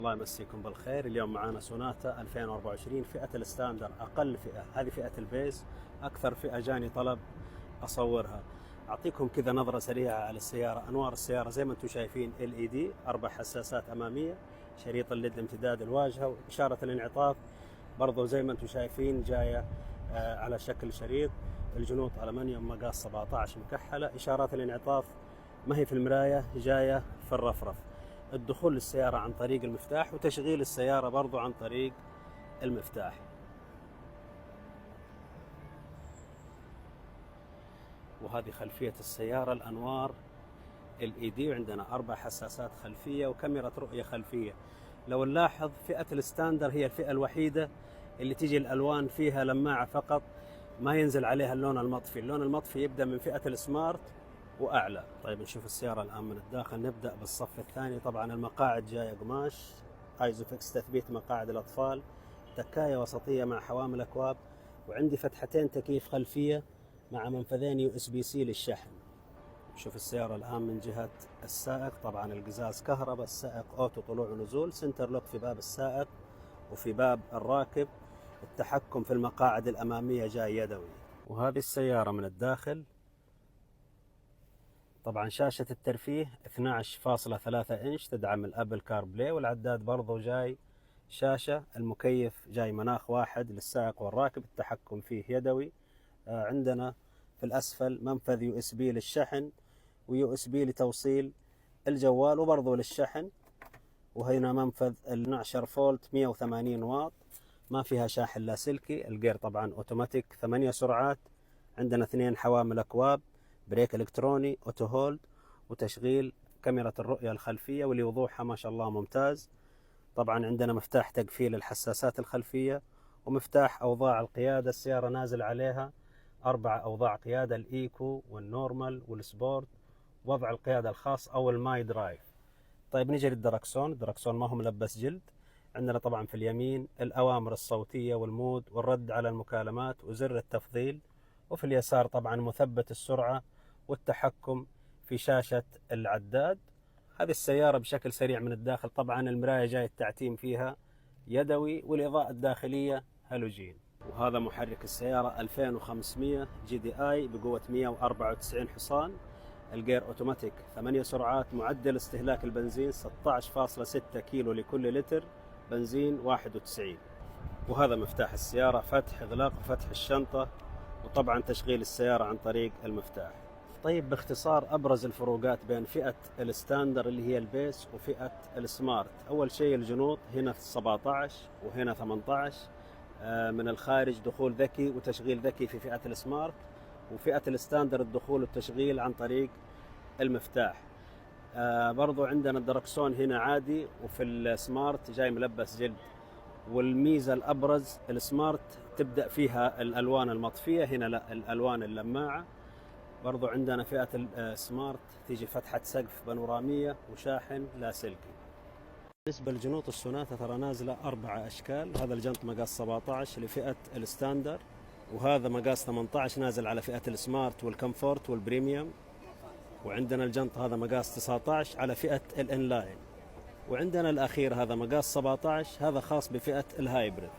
الله يمسيكم بالخير. اليوم معانا سوناتا 2024 فئة الستاندر، أقل فئة، هذه فئة البيس. أكثر فئة جاني طلب أصورها. أعطيكم كذا نظرة سريعة على السيارة. أنوار السيارة زي ما أنتم شايفين LED، 4 حساسات أمامية، شريط الليد امتداد الواجهة، وإشارة الانعطاف برضو زي ما أنتم شايفين جاية على شكل شريط. الجنوط ألمنيوم مقاس 17 مكحلة. إشارات الانعطاف ما هي في المراية، جاية في الرفرف. الدخول للسيارة عن طريق المفتاح، وتشغيل السيارة برضو عن طريق المفتاح. وهذه خلفية السيارة، الأنوار LED، وعندنا 4 حساسات خلفية وكاميرا رؤية خلفية. لو نلاحظ فئة الستاندر هي الفئة الوحيدة اللي تيجي الألوان فيها لماعة فقط، ما ينزل عليها اللون المطفي. اللون المطفي يبدأ من فئة السمارت وأعلى. طيب نشوف السيارة الآن من الداخل. نبدأ بالصف الثاني. طبعا المقاعد جاية قماش ايزوفكس، تثبيت مقاعد الأطفال، تكاية وسطية مع حوامل أكواب، وعندي فتحتين تكييف خلفية مع منفذين USB-C للشحن. نشوف السيارة الآن من جهة السائق. طبعا القزاز كهرباء، السائق أوتو طلوع ونزول، سنتر لوك في باب السائق وفي باب الراكب. التحكم في المقاعد الأمامية جاي يدوي. وهذه السيارة من الداخل. طبعا شاشة الترفيه 12.3 إنش تدعم الأبل كار بلاي، والعداد برضو جاي شاشة. المكيف جاي مناخ واحد للسائق والراكب، التحكم فيه يدوي. عندنا في الأسفل منفذ USB للشحن، وUSB لتوصيل الجوال وبرضو للشحن. وهنا منفذ 12 فولت 180 واط، ما فيها شاحن لاسلكي. الجير طبعا اوتوماتيك 8 سرعات. عندنا 2 حوامل أكواب، بريك الكتروني، اوتو هولد، وتشغيل كاميرا الرؤية الخلفية واللي وضوحها ما شاء الله ممتاز. طبعا عندنا مفتاح تقفيل الحساسات الخلفية، ومفتاح أوضاع القيادة. السيارة نازل عليها 4 أوضاع قيادة، الإيكو والنورمال والسبورت، وضع القيادة الخاص أو الماي درايف. طيب نجي للدركسون. الدركسون ما هو ملبس جلد. عندنا طبعا في اليمين الأوامر الصوتية والمود والرد على المكالمات وزر التفضيل. وفي اليسار طبعا مثبت السرعة والتحكم في شاشة العداد. هذه السيارة بشكل سريع من الداخل. طبعا المراية جاي التعتيم فيها يدوي، والإضاءة الداخلية هالوجين. وهذا محرك السيارة 2500 GDI بقوة 194 حصان. الجير اوتوماتيك 8 سرعات. معدل استهلاك البنزين 16.6 كيلو لكل لتر بنزين 91. وهذا مفتاح السيارة، فتح إغلاق وفتح الشنطة، وطبعا تشغيل السيارة عن طريق المفتاح. طيب باختصار أبرز الفروقات بين فئة الستاندر اللي هي البيس وفئة السمارت. أول شيء الجنوط هنا 17 وهنا 18. من الخارج دخول ذكي وتشغيل ذكي في فئة السمارت، وفئة الستاندر الدخول والتشغيل عن طريق المفتاح. برضو عندنا الدركسون هنا عادي، وفي السمارت جاي ملبس جلد. والميزة الأبرز السمارت تبدأ فيها الألوان المطفية، هنا لا، الألوان اللماعة. برضو عندنا فئة السمارت تيجي فتحة سقف بانورامية وشاحن لاسلكي. بالنسبة لجنوط السوناتا ترى نازلة 4 أشكال. هذا الجنط مقاس 17 لفئة الستاندر، وهذا مقاس 18 نازل على فئة السمارت والكمفورت والبريميوم. وعندنا الجنط هذا مقاس 19 على فئة الانلاين. وعندنا الأخير هذا مقاس 17، هذا خاص بفئة الهايبريد.